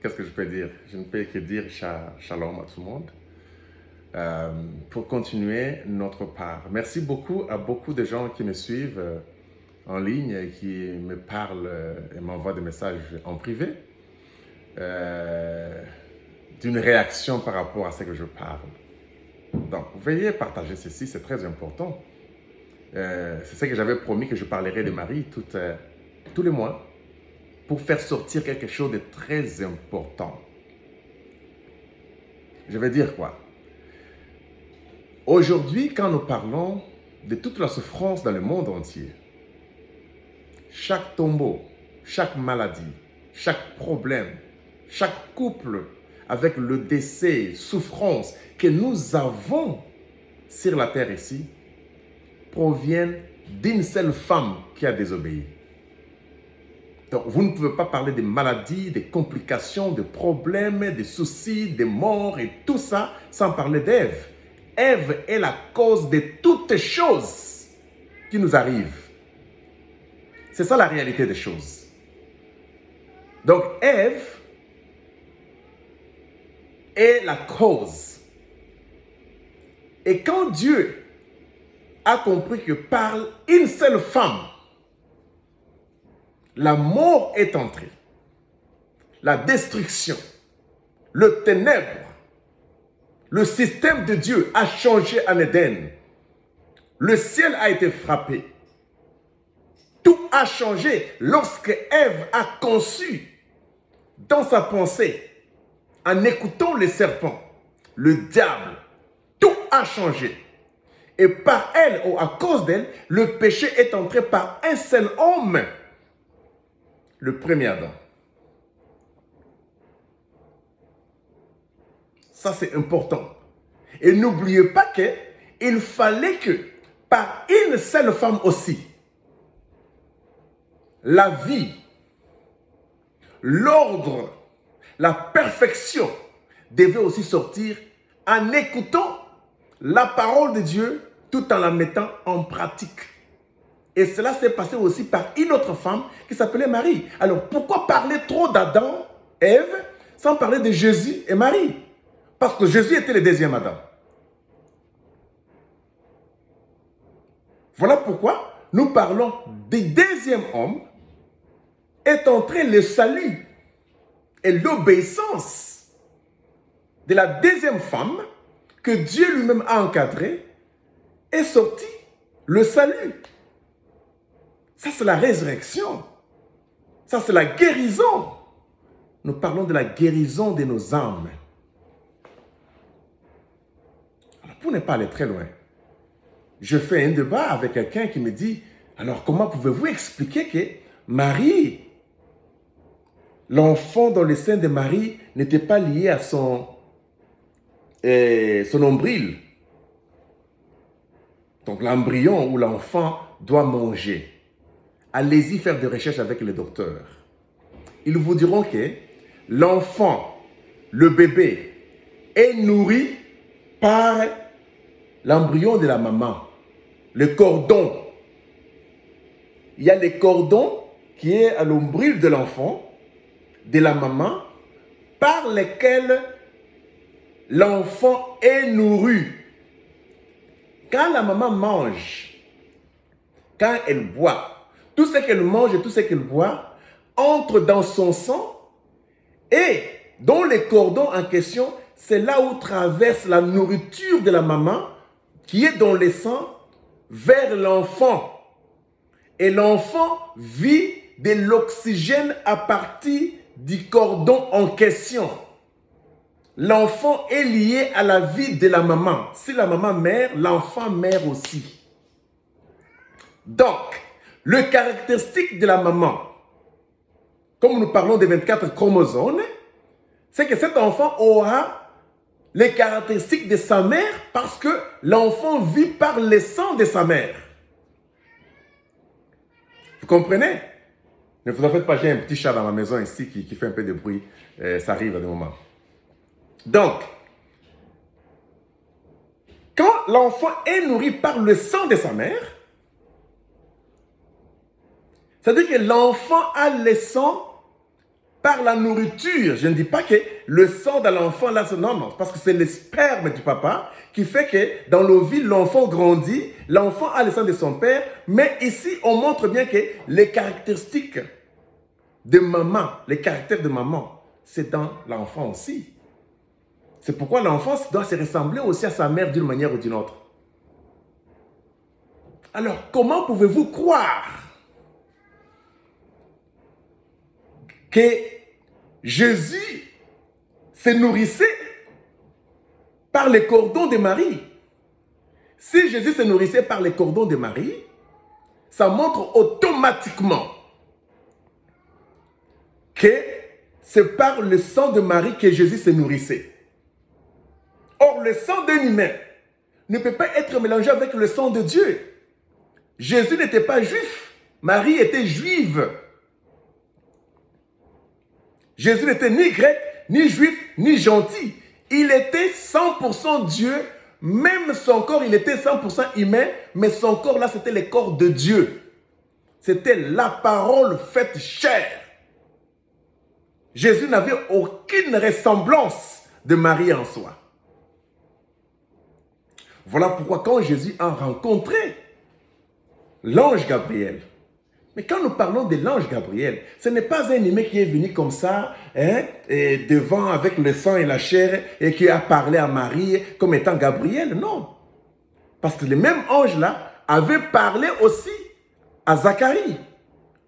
qu'est-ce que je peux dire? Je ne peux que dire shalom à tout le monde. Pour continuer notre part. Merci beaucoup à beaucoup de gens qui me suivent en ligne et qui me parlent et m'envoient des messages en privé d'une réaction par rapport à ce que je parle. Donc, veuillez partager ceci, c'est très important. C'est ce que j'avais promis que je parlerai de Marie tous les mois pour faire sortir quelque chose de très important. Je vais dire quoi? Aujourd'hui, quand nous parlons de toute la souffrance dans le monde entier, chaque tombeau, chaque maladie, chaque problème, chaque couple avec le décès, souffrance que nous avons sur la terre ici, proviennent d'une seule femme qui a désobéi. Donc, vous ne pouvez pas parler des maladies, des complications, des problèmes, des soucis, des morts et tout ça sans parler d'Ève. Ève est la cause de toutes choses qui nous arrivent. C'est ça la réalité des choses. Donc, Ève est la cause. Et quand Dieu a compris que par une seule femme, la mort est entrée, la destruction, le ténèbre, le système de Dieu a changé en Éden. Le ciel a été frappé. Tout a changé lorsque Ève a conçu dans sa pensée, en écoutant le serpent, le diable. Tout a changé. Et par elle, ou à cause d'elle, le péché est entré par un seul homme, le premier Adam. Ça, c'est important. Et n'oubliez pas qu'il fallait que, par une seule femme aussi, la vie, l'ordre, la perfection devait aussi sortir en écoutant la parole de Dieu tout en la mettant en pratique. Et cela s'est passé aussi par une autre femme qui s'appelait Marie. Alors, pourquoi parler trop d'Adam, Ève, sans parler de Jésus et Marie? Parce que Jésus était le deuxième Adam. Voilà pourquoi nous parlons du deuxième homme est entré le salut et l'obéissance de la deuxième femme que Dieu lui-même a encadrée est sorti le salut. Ça, c'est la résurrection. Ça, c'est la guérison. Nous parlons de la guérison de nos âmes. Alors, pour ne pas aller très loin, je fais un débat avec quelqu'un qui me dit, alors comment pouvez-vous expliquer que Marie, l'enfant dans le sein de Marie, n'était pas lié à son nombril? Donc l'embryon ou l'enfant doit manger. Allez-y faire des recherches avec les docteurs. Ils vous diront que l'enfant, le bébé, est nourri par l'embryon de la maman, le cordon. Il y a le cordon qui est à l'ombril de l'enfant, de la maman, par lequel l'enfant est nourri. Quand la maman mange, quand elle boit, tout ce qu'elle mange et tout ce qu'elle boit entre dans son sang et dans les cordons en question, c'est là où traverse la nourriture de la maman qui est dans le sang vers l'enfant. Et l'enfant vit de l'oxygène à partir du cordon en question. L'enfant est lié à la vie de la maman. Si la maman meurt, l'enfant meurt aussi. Donc, le caractéristique de la maman, comme nous parlons des 24 chromosomes, c'est que cet enfant aura les caractéristiques de sa mère parce que l'enfant vit par le sang de sa mère. Vous comprenez? Ne vous en faites pas, j'ai un petit chat dans ma maison ici qui fait un peu de bruit. Ça arrive à des moments. Donc, quand l'enfant est nourri par le sang de sa mère, c'est-à-dire que l'enfant a le sang par la nourriture. Je ne dis pas que le sang de l'enfant, là, non, parce que c'est le sperme du papa qui fait que dans l'ovule, l'enfant grandit, l'enfant a le sang de son père, mais ici, on montre bien que les caractéristiques de maman, les caractères de maman, c'est dans l'enfant aussi. C'est pourquoi l'enfant doit se ressembler aussi à sa mère d'une manière ou d'une autre. Alors, comment pouvez-vous croire que Jésus se nourrissait par les cordons de Marie? Si Jésus se nourrissait par les cordons de Marie, ça montre automatiquement que c'est par le sang de Marie que Jésus se nourrissait. Or, le sang d'un humain ne peut pas être mélangé avec le sang de Dieu. Jésus n'était pas juif, Marie était juive. Jésus n'était ni grec, ni juif, ni gentil. Il était 100% Dieu, même son corps, il était 100% humain, mais son corps là, c'était le corps de Dieu. C'était la parole faite chair. Jésus n'avait aucune ressemblance de Marie en soi. Voilà pourquoi quand Jésus a rencontré l'ange Gabriel, mais quand nous parlons de l'ange Gabriel, ce n'est pas un humain qui est venu comme ça, et devant avec le sang et la chair, et qui a parlé à Marie comme étant Gabriel, non. Parce que le même ange-là avait parlé aussi à Zacharie,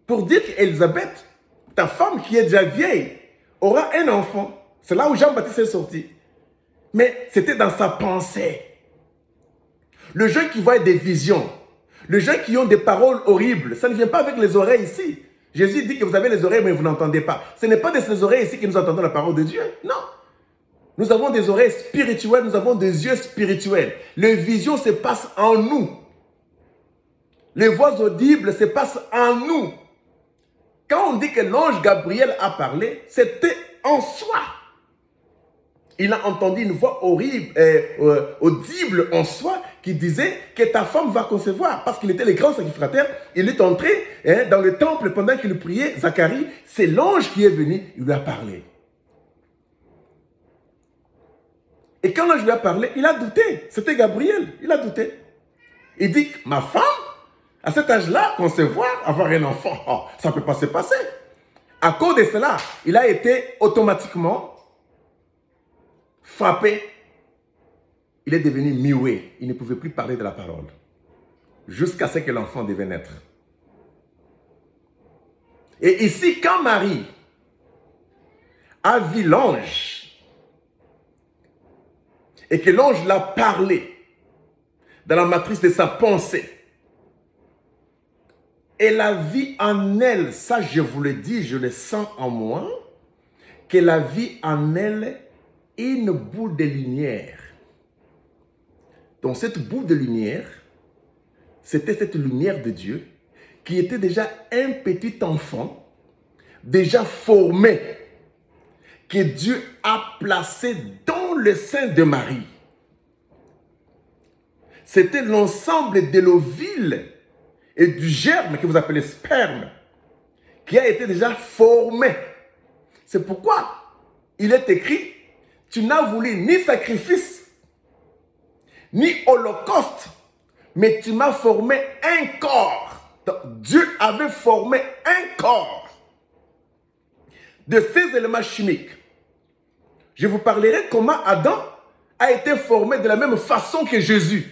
pour dire qu'Élisabeth, ta femme qui est déjà vieille, aura un enfant. C'est là où Jean-Baptiste est sorti. Mais c'était dans sa pensée. Le jeune qui voit des visions, les gens qui ont des paroles horribles, ça ne vient pas avec les oreilles ici. Jésus dit que vous avez les oreilles, mais vous n'entendez pas. Ce n'est pas de ces oreilles ici que nous entendons la parole de Dieu. Non. Nous avons des oreilles spirituelles, nous avons des yeux spirituels. Les visions se passent en nous. Les voix audibles se passent en nous. Quand on dit que l'ange Gabriel a parlé, c'était en soi. Il a entendu une voix horrible, audible en soi, qui disait que ta femme va concevoir. Parce qu'il était le grand sacrificateur. Il est entré dans le temple pendant qu'il priait, Zacharie. C'est l'ange qui est venu, il lui a parlé. Et quand l'ange lui a parlé, il a douté. C'était Gabriel, il a douté. Il dit, ma femme, à cet âge-là, concevoir, avoir un enfant, oh, ça ne peut pas se passer. À cause de cela, il a été automatiquement frappé. Il est devenu muet. Il ne pouvait plus parler de la parole. Jusqu'à ce que l'enfant devienne naître. Et ici, quand Marie a vu l'ange, et que l'ange l'a parlé dans la matrice de sa pensée, elle a vu en elle, ça je vous le dis, je le sens en moi, qu'elle a vu en elle une boule de lumière. Donc cette boule de lumière, c'était cette lumière de Dieu qui était déjà un petit enfant, déjà formé, que Dieu a placé dans le sein de Marie. C'était l'ensemble de l'ovule et du germe que vous appelez sperme qui a été déjà formé. C'est pourquoi il est écrit, tu n'as voulu ni sacrifice, ni holocauste, mais tu m'as formé un corps. Donc, Dieu avait formé un corps de ces éléments chimiques. Je vous parlerai comment Adam a été formé de la même façon que Jésus.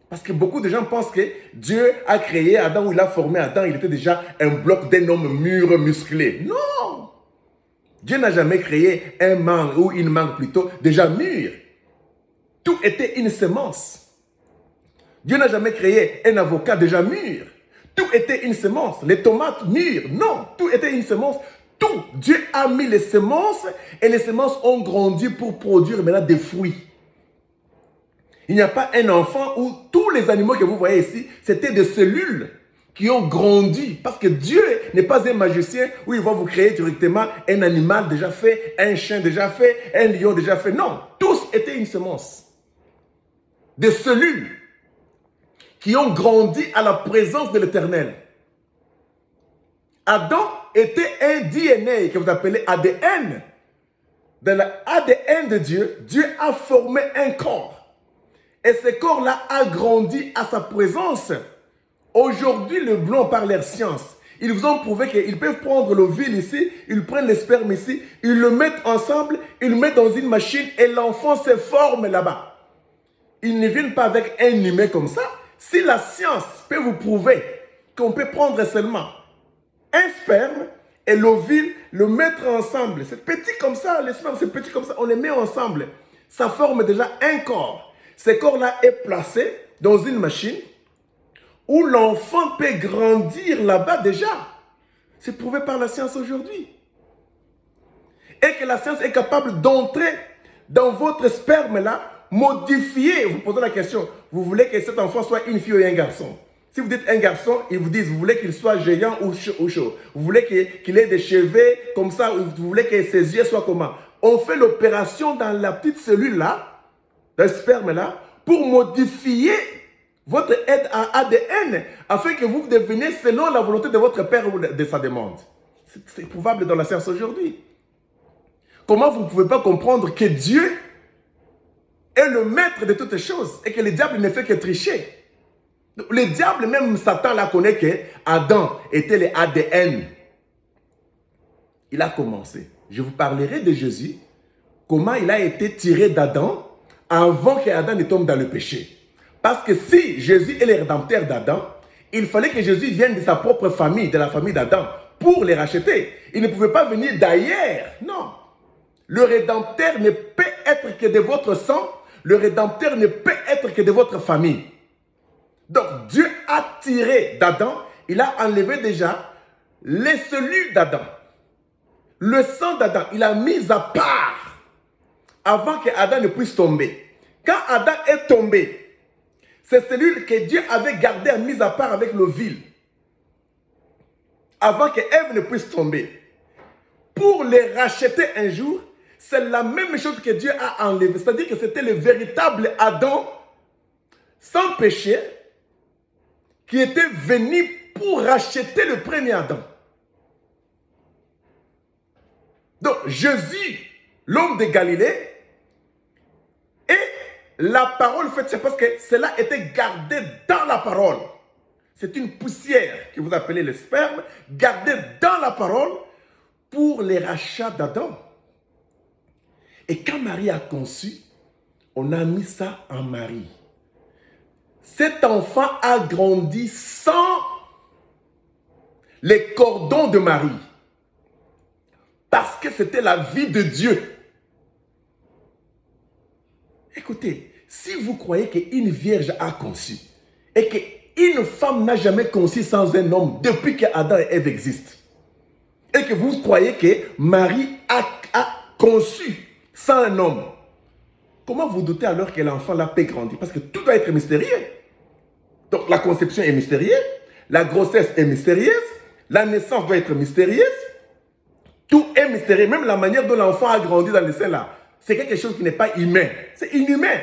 Parce que beaucoup de gens pensent que Dieu a créé Adam, ou il a formé Adam, il était déjà un bloc d'un homme mûr, musclé. Non! Dieu n'a jamais créé un mangue, ou une mangue plutôt, déjà mûre. Tout était une semence. Dieu n'a jamais créé un avocat déjà mûr. Tout était une semence. Les tomates mûres, non, tout était une semence. Tout. Dieu a mis les semences et les semences ont grandi pour produire maintenant des fruits. Il n'y a pas un enfant où tous les animaux que vous voyez ici, c'était des cellules qui ont grandi. Parce que Dieu n'est pas un magicien où il va vous créer directement un animal déjà fait, un chien déjà fait, un lion déjà fait. Non, tous étaient une semence. Des cellules qui ont grandi à la présence de l'Éternel. Adam était un DNA que vous appelez ADN. Dans l'ADN de Dieu, Dieu a formé un corps. Et ce corps-là a grandi à sa présence. Aujourd'hui, le blanc, par leur science, ils vous ont prouvé qu'ils peuvent prendre l'ovule ici, ils prennent le sperme ici, ils le mettent ensemble, ils le mettent dans une machine et l'enfant se forme là-bas. Ils ne viennent pas avec un humain comme ça. Si la science peut vous prouver qu'on peut prendre seulement un sperme et l'ovule, le mettre ensemble, c'est petit comme ça, le sperme c'est petit comme ça, on les met ensemble, ça forme déjà un corps. Ce corps-là est placé dans une machine où l'enfant peut grandir là-bas déjà. C'est prouvé par la science aujourd'hui. Et que la science est capable d'entrer dans votre sperme là, modifier. Vous posez la question, vous voulez que cet enfant soit une fille ou un garçon? Si vous dites un garçon, ils vous disent, vous voulez qu'il soit géant ou chaud. Vous voulez qu'il ait des cheveux comme ça, ou vous voulez que ses yeux soient comment? On fait l'opération dans la petite cellule là, dans le sperme là, pour modifier votre ADN, afin que vous deveniez selon la volonté de votre père ou de sa demande. C'est prouvable dans la science aujourd'hui. Comment vous ne pouvez pas comprendre que Dieu est le maître de toutes choses et que le diable ne fait que tricher? Le diable, même Satan, là, connaît que Adam était le ADN. Il a commencé. Je vous parlerai de Jésus, comment il a été tiré d'Adam avant qu'Adam ne tombe dans le péché. Parce que si Jésus est le rédempteur d'Adam, il fallait que Jésus vienne de sa propre famille, de la famille d'Adam, pour les racheter. Il ne pouvait pas venir d'ailleurs. Non. Le rédempteur ne peut être que de votre sang. Le rédempteur ne peut être que de votre famille. Donc, Dieu a tiré d'Adam. Il a enlevé déjà les cellules d'Adam. Le sang d'Adam, il a mis à part avant que Adam ne puisse tomber. Quand Adam est tombé, ces cellules que Dieu avait gardées à mise à part avec l'ovule, avant que Ève ne puisse tomber, pour les racheter un jour, c'est la même chose que Dieu a enlevé. C'est-à-dire que c'était le véritable Adam, sans péché, qui était venu pour racheter le premier Adam. Donc, Jésus, l'homme de Galilée, et la parole faite, c'est parce que cela était gardé dans la parole. C'est une poussière que vous appelez le sperme, gardée dans la parole pour les rachats d'Adam. Et quand Marie a conçu, on a mis ça en Marie. Cet enfant a grandi sans les cordons de Marie. Parce que c'était la vie de Dieu. Écoutez, si vous croyez qu'une vierge a conçu et qu'une femme n'a jamais conçu sans un homme depuis que Adam et Ève existent, et que vous croyez que Marie a conçu sans un homme, comment vous doutez alors que l'enfant là peut grandir? Parce que tout doit être mystérieux. Donc la conception est mystérieuse, la grossesse est mystérieuse, la naissance doit être mystérieuse, tout est mystérieux, même la manière dont l'enfant a grandi dans le sein là. C'est quelque chose qui n'est pas humain. C'est inhumain.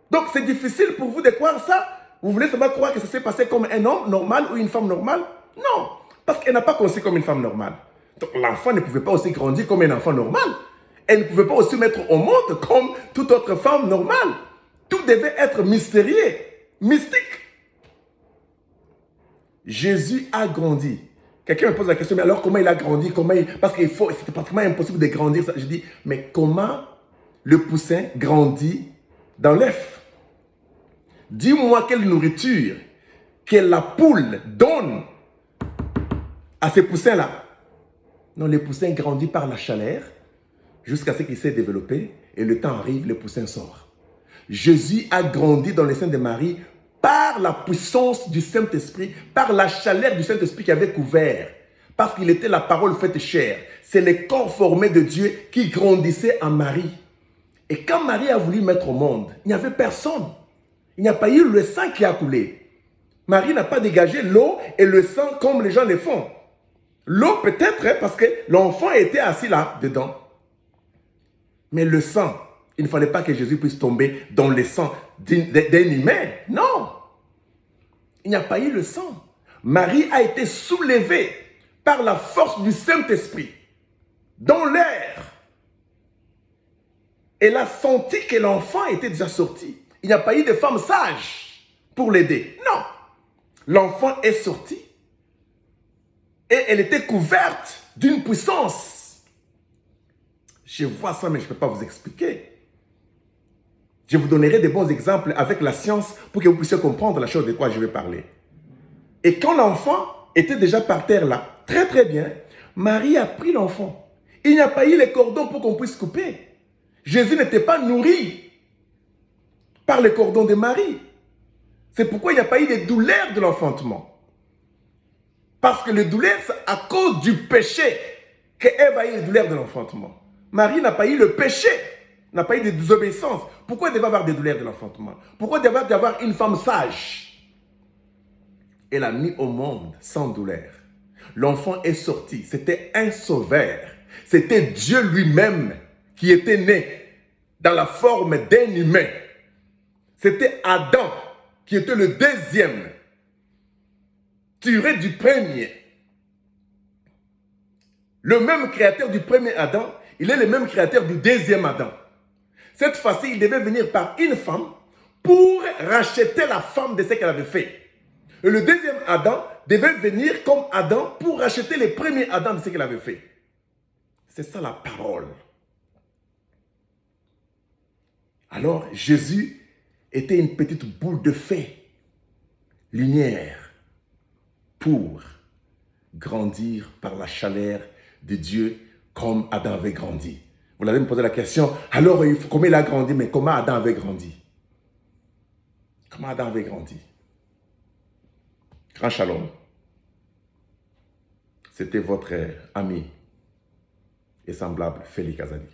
Donc, c'est difficile pour vous de croire ça. Vous voulez seulement croire que ça s'est passé comme un homme normal ou une femme normale? Non. Parce qu'elle n'a pas conçu comme une femme normale. Donc, l'enfant ne pouvait pas aussi grandir comme un enfant normal. Elle ne pouvait pas aussi mettre au monde comme toute autre femme normale. Tout devait être mystérieux, mystique. Jésus a grandi. Quelqu'un me pose la question, mais alors comment il a grandi? Parce qu'il faut, c'est pratiquement impossible de grandir. Je dis, mais comment le poussin grandit dans l'œuf? Dis-moi quelle nourriture que la poule donne à ces poussins-là. Non, les poussins grandissent par la chaleur jusqu'à ce qu'il s'est développé et le temps arrive, le poussin sort. Jésus a grandi dans le sein de Marie par la puissance du Saint-Esprit, par la chaleur du Saint-Esprit qui avait couvert, parce qu'il était la parole faite chair. C'est le corps formé de Dieu qui grandissait en Marie. Et quand Marie a voulu mettre au monde, il n'y avait personne. Il n'y a pas eu le sang qui a coulé. Marie n'a pas dégagé l'eau et le sang comme les gens le font. L'eau peut-être parce que l'enfant était assis là, dedans. Mais le sang, il ne fallait pas que Jésus puisse tomber dans le sang d'un humain. Non. Il n'y a pas eu le sang. Marie a été soulevée par la force du Saint-Esprit, dans l'air. Elle a senti que l'enfant était déjà sorti. Il n'y a pas eu de femme sage pour l'aider. Non. L'enfant est sorti et elle était couverte d'une puissance. Je vois ça, mais je ne peux pas vous expliquer. Je vous donnerai des bons exemples avec la science pour que vous puissiez comprendre la chose de quoi je vais parler. Et quand l'enfant était déjà par terre là, très très bien, Marie a pris l'enfant. Il n'y a pas eu les cordons pour qu'on puisse couper. Jésus n'était pas nourri par les cordons de Marie. C'est pourquoi il n'y a pas eu de douleur de l'enfantement. Parce que les douleurs, c'est à cause du péché qu'Ève a eu les douleurs de l'enfantement. Marie n'a pas eu le péché, n'a pas eu de désobéissance. Pourquoi elle devait avoir des douleurs de l'enfantement? Pourquoi elle devait avoir une femme sage? Elle a mis au monde sans douleur. L'enfant est sorti. C'était un sauveur. C'était Dieu lui-même qui était né dans la forme d'un humain. C'était Adam qui était le deuxième, tiré du premier. Le même créateur du premier Adam, il est le même créateur du deuxième Adam. Cette fois-ci, il devait venir par une femme pour racheter la femme de ce qu'elle avait fait. Et le deuxième Adam devait venir comme Adam pour racheter le premier Adam de ce qu'il avait fait. C'est ça la parole. Alors, Jésus était une petite boule de feu, lumière, pour grandir par la chaleur de Dieu comme Adam avait grandi. Vous l'avez me posé la question, alors comment il a grandi, mais comment Adam avait grandi? Comment Adam avait grandi? Grand shalom. C'était votre ami et semblable Félix Azali.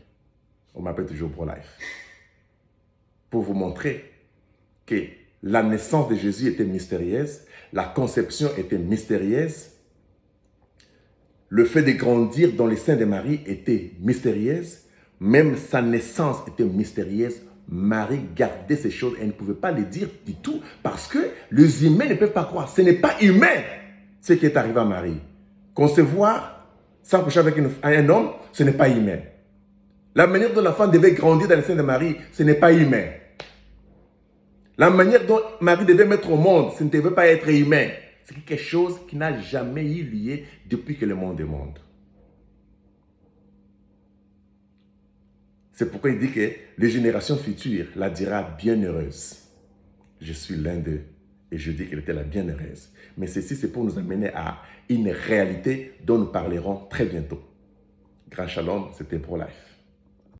On m'appelle toujours Pro-Life. Pour vous montrer que la naissance de Jésus était mystérieuse, la conception était mystérieuse, le fait de grandir dans les seins de Marie était mystérieuse, même sa naissance était mystérieuse. Marie gardait ces choses, elle ne pouvait pas les dire du tout parce que les humains ne peuvent pas croire. Ce n'est pas humain ce qui est arrivé à Marie. Concevoir sans coucher avec un homme, ce n'est pas humain. La manière dont la femme devait grandir dans les seins de Marie, ce n'est pas humain. La manière dont Marie devait mettre au monde, ce ne devait pas être humain. C'est quelque chose qui n'a jamais eu lieu depuis que le monde est monde. C'est pourquoi il dit que les générations futures la dira bienheureuse. Je suis l'un d'eux et je dis qu'elle était la bienheureuse. Mais ceci, c'est pour nous amener à une réalité dont nous parlerons très bientôt. Grand shalom, c'était Pro-Life.